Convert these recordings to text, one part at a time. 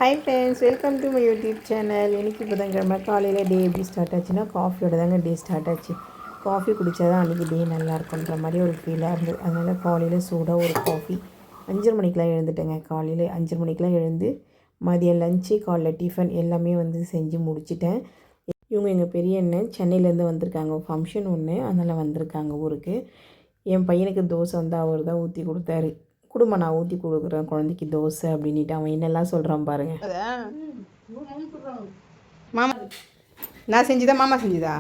Hi friends, welcome to my YouTube channel. இன்றைக்கி புதன்கிழமை காலையில் டே எப்படி ஸ்டார்ட் ஆச்சுன்னா காஃபியோட தாங்க டே ஸ்டார்ட் ஆச்சு. காஃபி குடித்தா தான் அன்றைக்கி டே நல்லா இருக்குன்ற மாதிரி ஒரு ஃபீலாக இருந்தது. அதனால் காலையில் சூடாக ஒரு காஃபி 5:30 மணிக்கெலாம் எழுந்துட்டேங்க. காலையில் 5:30 மணிக்கெலாம் எழுந்து மதியம் லஞ்சு காலைல டிஃபன் எல்லாமே செஞ்சு முடிச்சிட்டேன். இவங்க எங்கள் பெரிய அண்ணன் சென்னையிலேருந்து வந்திருக்காங்க, ஃபங்க்ஷன் ஒன்று, அதனால் வந்திருக்காங்க ஊருக்கு. என் பையனுக்கு தோசை அவர் தான் ஊற்றி கொடுத்தாரு. குடும்பம் நான் ஊற்றி கொடுக்குறேன் குழந்தைக்கு தோசை அப்படின்ட்டு அவன் என்னெல்லாம் சொல்கிறான் பாருங்கள். மாமா நான் செஞ்சுதா மாமா செஞ்சுதா?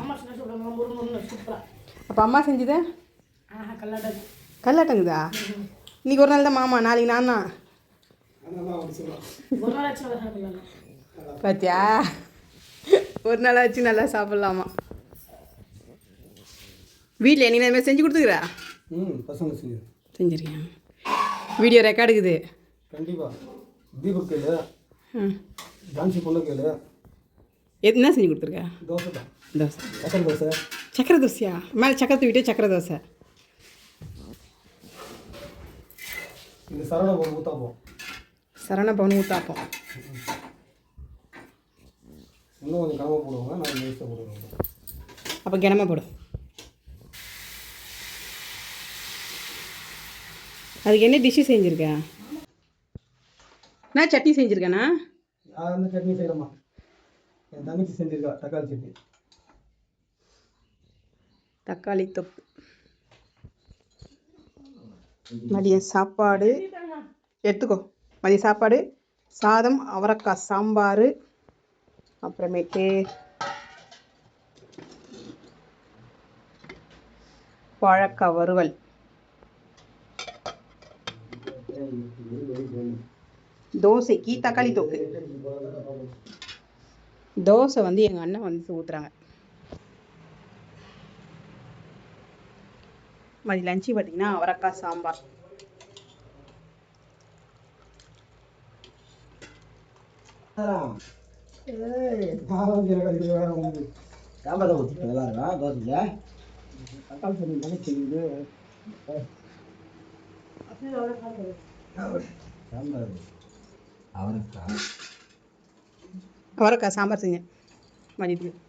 அப்போ அம்மா செஞ்சுதா கல்லாட்டங்குதா? இன்றைக்கி ஒரு நாள் தான் மாமா, நாளைக்கு நான் தான். பார்த்தியா, ஒரு நாள் ஆச்சு நல்லா சாப்பிட்லாமா. வீட்டில் நீ நான் செஞ்சு கொடுத்துக்கிறா? செஞ்சுருக்கேன். வீடியோ ரெக்கார்டுக்குது கண்டிப்பாக. தீபக் கேளு, ஜான்சி பொண்ணு கேளு. என்ன செஞ்சு கொடுத்துருக்க? தோசை தான். தோசை, சக்கரை தோசை. சக்கரை தோசையா? மேலே சக்கரை தூவிட்டு சக்கரை தோசை. இந்த சரவண பவன் ஊத்தாப்போம். சரவண பவன் ஊத்தாப்போம். இன்னும் கொஞ்சம் கிழமை போடுவாங்க, நான் நைஸாக போடுவாங்க. அப்போ கிழமை போடும். அதுக்கு என்ன டிஷ்ஷு செஞ்சுருக்கேன்? நான் சட்னி செஞ்சுருக்கேண்ணா. அந்த சட்னி செய்யலாமா? என் தங்கச்சி செஞ்சுருக்கா தக்காளி சட்னி. தக்காளி தொப்பு. மதிய சாப்பாடு எடுத்துக்கோ. மதிய சாப்பாடு சாதம், அவரைக்காய் சாம்பார், அப்புறமேட்டு வாழைக்காய் வறுவல். தோசைக்கு தக்காளி தொக்கு. தோசை எங்கள் அண்ணன் ஊற்றுறாங்க. மதிய லஞ்சு பார்த்தீங்கன்னா அவரைக்காய் சாம்பார். அவரைக்காய் சாம்பார் செஞ்சேன் மதியத்துக்கு.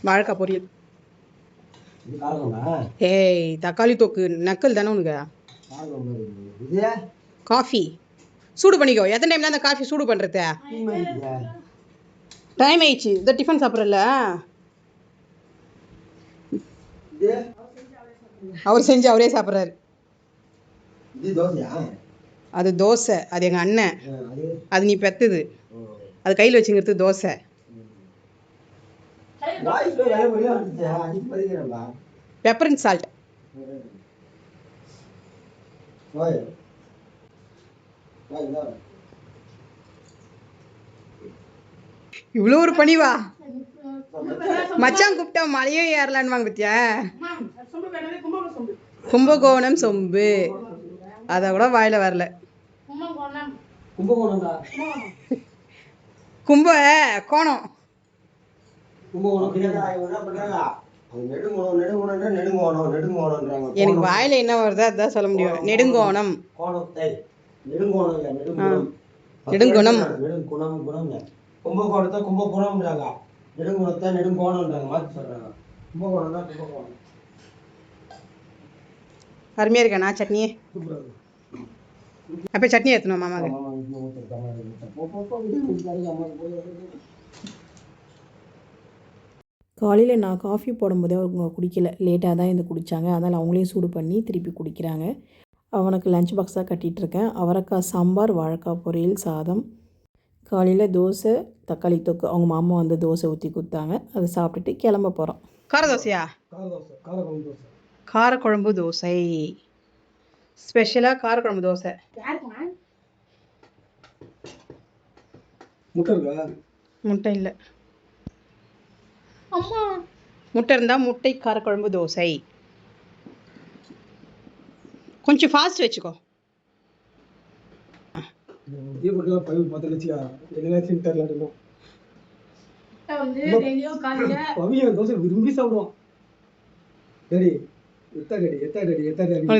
வாழைக்காய் பொரியல். ஏய், தக்காளி தொக்கு நக்கல் தானே உனக்கு? காஃபி சூடு பண்ணிக்கோ. எத்தனை டைம் தான் அந்த காஃபி சூடு பண்ணுறது? டைம் ஆயிடுச்சு. இந்த டிஃபன் சாப்பிட்றல, அவர் செஞ்சு அவரே சாப்பிட்றாரு. அது தோசை, அது எங்கள் அண்ணன், அது நீ பெத்தது, அது கையில் வச்சுங்கிறது தோசை. Pepper and salt. இவ்வளோ ஒரு பணிவா? மச்சான் கூப்பிட்டா மலையும் ஏறலான்னு வாங்க பத்தியா? கும்பகோணம் சொம்பு, அதை கூட வாயில வரல. கும்ப கோணம். எனக்கு வாயில என்ன வருதோ அதான் சொல்ல முடியும். நெடுங்கோணம். நெடுங்குணம். கும்பகோணத்தை கும்பகோணம்ன்றாங்க, நெடுங்குணத்தை நெடுங்கோணம்ன்றாங்க, மாற்றி சொல்றாங்க. கும்பகோணம் தான் கும்பகோணம். அருமையாக இருக்கா சட்னியே? அப்போ சட்னி ஏற்றணும் மாமாங்க. காலையில் நான் காஃபி போடும்போதே அவங்க குடிக்கல, லேட்டாக தான் குடித்தாங்க. அதனால் அவங்களையும் சூடு பண்ணி திருப்பி குடிக்கிறாங்க. அவனுக்கு லஞ்ச் பாக்ஸாக கட்டிகிட்ருக்கேன். அவரைக்காய் சாம்பார், வாழைக்காய் பொரியல், சாதம். காலையில் தோசை, தக்காளி தொக்கு. அவங்க மாமா தோசை ஊற்றி கொடுத்தாங்க, அதை சாப்பிட்டுட்டு கிளம்ப போகிறோம். கார தோசையா? காரக்குழம்பு தோசை. ஸ்பெஷலாக காரக்குழம்பு தோசை. முட்டை இல்லை. அம்மா முட்டை இருந்தால் முட்டை காரக்குழம்பு தோசை. கொஞ்சம் ஃபாஸ்ட் வச்சுக்கோ. விரும்பி சாப்பிடுவோம்.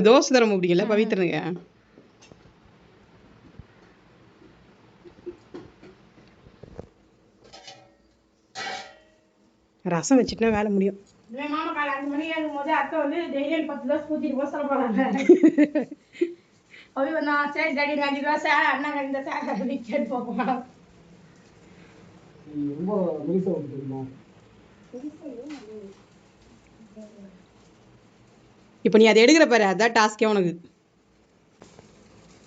தோசை தர முடியல பவித்ரனுங்க. ரசம் வச்சுட்டுனா வேலை முடியும். மாமா காலை 5 மணிக்கு இருக்கும்போது அத்தை வந்து டெய்லி 10 தோசை ஊற்றிட்டு போக சொல்ல போகிறாங்க. அது நான் சரி டாடி 5 தோசை அண்ணா 2 தோசை அப்படின்னு கேட்டு போகிறாங்க. ரொம்ப மெலிசா வந்துருமா? இப்போ நீ அதை எடுக்கிற பாரு, அதான் டாஸ்கே உனக்கு.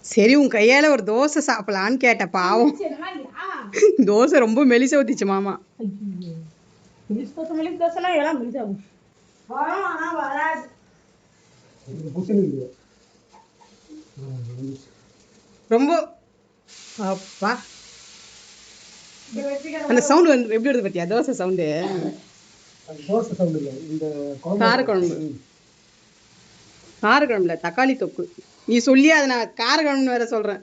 சரி உன் கையால் ஒரு தோசை சாப்பிடலான்னு கேட்ட பாவம். தோசை ரொம்ப மெலிசா ஊற்றிச்சு மாமா. மெலிசு தோசைனா எல்லாம் மெலிசாகும் வரும் ஆனால் வராது. ரொம்ப அப்பா அந்த சவுண்டு வந்து எப்படி வருது பார்த்தியா? தோசை சவுண்டு. தோசை சவுண்டு இல்லை, இந்த காரக்குழம்பு. காரக்குழம்புல தக்காளி தொக்கு. நீ சொல்லி அதை நான் காரக்குழம்புன்னு வேற சொல்கிறேன்.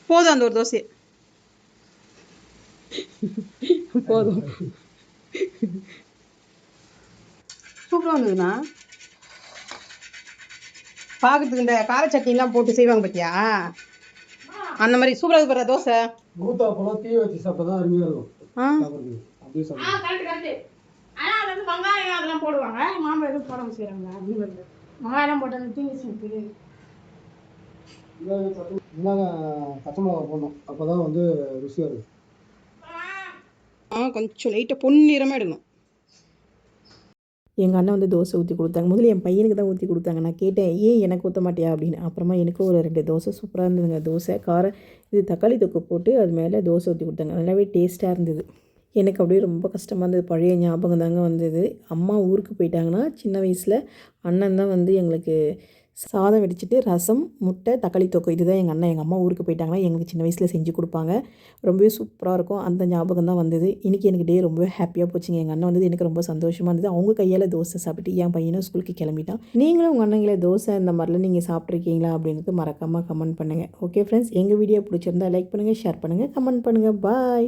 போதும் அந்த ஒரு தோசை போதும். சூப்பராக வந்ததுண்ணா. பார்க்கறதுக்கு இந்த கார சட்னிலாம் போட்டு செய்வாங்க பார்த்தியா, அந்த மாதிரி சூப்பராக போகிற தோசை. ஊத்தாப்பெல்லாம் தீ வச்சு சாப்பிட்டா தான் அருமையாக இருக்கும். சாப்பிட்றது அப்படியே சாப்பிடுவோம். கரெக்டு. ஆனால் அது வந்து வெங்காயம் அதெல்லாம் போடுவாங்க. மாமா எதுவும் போடாமல் செய்கிறாங்க. வெங்காயம் போட்டு அந்த தீனி சூப்பு என்னங்க பச்சை மிளகா போடணும், அப்போ தான் வந்து ருசியாக இருக்கும். கொஞ்சம் லைட்டாக பொன்னிறமாக எடுக்கணும். எங்கள் அண்ணன் வந்து தோசை ஊற்றி கொடுத்தாங்க. முதல்ல என் பையனுக்கு தான் ஊற்றி கொடுத்தாங்க. நான் கேட்டேன் ஏன் எனக்கு ஊற்ற மாட்டியா அப்படின்னு. அப்புறமா எனக்கும் ஒரு 2 தோசை சூப்பராக இருந்ததுங்க. தோசை காரம் இது தக்காளி தொக்கு போட்டு அது மேலே தோசை ஊற்றி கொடுத்தாங்க. நல்லாவே டேஸ்ட்டாக இருந்தது. எனக்கு அப்படியே ரொம்ப கஷ்டமாக இருந்தது. பழைய ஞாபகம் தாங்க வந்தது. அம்மா ஊருக்கு போயிட்டாங்கன்னா சின்ன வயசில் அண்ணன் தான் வந்து எங்களுக்கு சாதம் வெடிச்சிட்டு ரசம் முட்டை தக்காளி தொக்கு இதுதான் எங்கள் அண்ணன் எங்கள் அம்மா ஊருக்கு போயிட்டாங்கன்னா எங்களுக்கு சின்ன வயசில் செஞ்சு கொடுப்பாங்க. ரொம்பவே சூப்பராக இருக்கும். அந்த ஞாபகம் தான் வந்தது. இன்றைக்கி எனக்கு டே ரொம்பவே ஹாப்பியாக போச்சுங்க. எங்கள் அண்ணன் வந்தது எனக்கு ரொம்ப சந்தோஷமாக இருந்தது. அவங்க கையால் தோசை சாப்பிட்டு என் பையனும் ஸ்கூலுக்கு கிளம்பிட்டான். நீங்களும் உங்கள் அண்ணங்களே தோசை இந்த மாதிரிலாம் நீங்கள் சாப்பிட்ருக்கீங்களா அப்படின்ட்டு மறக்காமல் கமெண்ட் பண்ணுங்கள். ஓகே ஃப்ரெண்ட்ஸ், எங்கள் வீடியோ பிடிச்சிருந்தா லைக் பண்ணுங்கள், ஷேர் பண்ணுங்கள், கமெண்ட் பண்ணுங்கள். பாய்.